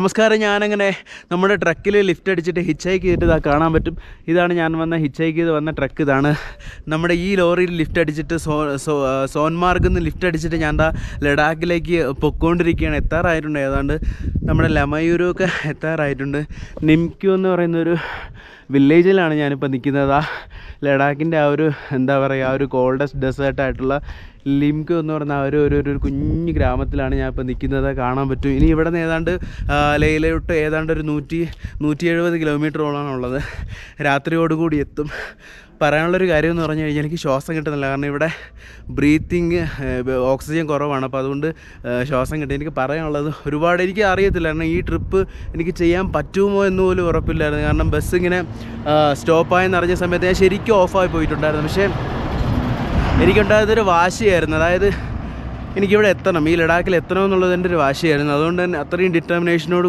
നമസ്കാരം. ഞാനങ്ങനെ നമ്മുടെ ട്രക്കിൽ ലിഫ്റ്റ് അടിച്ചിട്ട് ഹിച്ച് ഹൈക്ക് ചെയ്തിട്ട് ഇതാ കാണാൻ പറ്റും. ഇതാണ് ഞാൻ ഹിച്ച് ഹൈക്ക് ചെയ്ത് വന്ന ട്രക്ക്. ഇതാണ് നമ്മുടെ ഈ ലോറിയിൽ ലിഫ്റ്റ് അടിച്ചിട്ട് സോൻമാർഗിൽ നിന്ന് ലിഫ്റ്റ് അടിച്ചിട്ട് ഞാൻ ലഡാക്കിലേക്ക് പൊയ്ക്കൊണ്ടിരിക്കുകയാണ്. എത്താറായിട്ടുണ്ട്. ഏതാണ്ട് നമ്മുടെ ലമയൂരൊക്കെ എത്താറായിട്ടുണ്ട്. നിംക്യു എന്ന് പറയുന്നൊരു വില്ലേജിലാണ് ഞാനിപ്പോൾ നിൽക്കുന്നത്. ലഡാക്കിൻ്റെ ആ ഒരു എന്താ പറയുക, ആ ഒരു കോൾഡസ്റ്റ് ഡെസേർട്ടായിട്ടുള്ള ലിംക്യു എന്ന് പറഞ്ഞ ഒരു കുഞ്ഞു ഗ്രാമത്തിലാണ് ഞാൻ ഇപ്പോൾ നിൽക്കുന്നത്. കാണാൻ പറ്റും. ഇനി ഇവിടെ നിന്ന് ഏതാണ്ട് ലേയിലോട്ട് ഏതാണ്ട് ഒരു 170 കിലോമീറ്ററോളാണ് ഉള്ളത്. രാത്രിയോടുകൂടി എത്തും. പറയാനുള്ളൊരു കാര്യം എന്ന് പറഞ്ഞു കഴിഞ്ഞാൽ എനിക്ക് ശ്വാസം കിട്ടുന്നില്ല. കാരണം ഇവിടെ ബ്രീത്തിങ് ഓക്സിജൻ കുറവാണ്. അപ്പോൾ അതുകൊണ്ട് ശ്വാസം കിട്ടും. എനിക്ക് പറയാനുള്ളത് ഒരുപാട് എനിക്ക് അറിയത്തില്ല. കാരണം ഈ ട്രിപ്പ് എനിക്ക് ചെയ്യാൻ പറ്റുമോ എന്ന് പോലും ഉറപ്പില്ലായിരുന്നു. കാരണം ബസ് ഇങ്ങനെ സ്റ്റോപ്പായെന്ന് അറിഞ്ഞ സമയത്ത് ഞാൻ ശരിക്കും ഓഫായി പോയിട്ടുണ്ടായിരുന്നു. പക്ഷേ എനിക്കുണ്ടായതൊരു വാശിയായിരുന്നു. അതായത് എനിക്കിവിടെ എത്തണം, ഈ ലഡാക്കിൽ എത്തണം എന്നുള്ളത് എൻ്റെ ഒരു വാശിയായിരുന്നു. അതുകൊണ്ട് തന്നെ അത്രയും ഡിറ്റർമിനേഷനോട്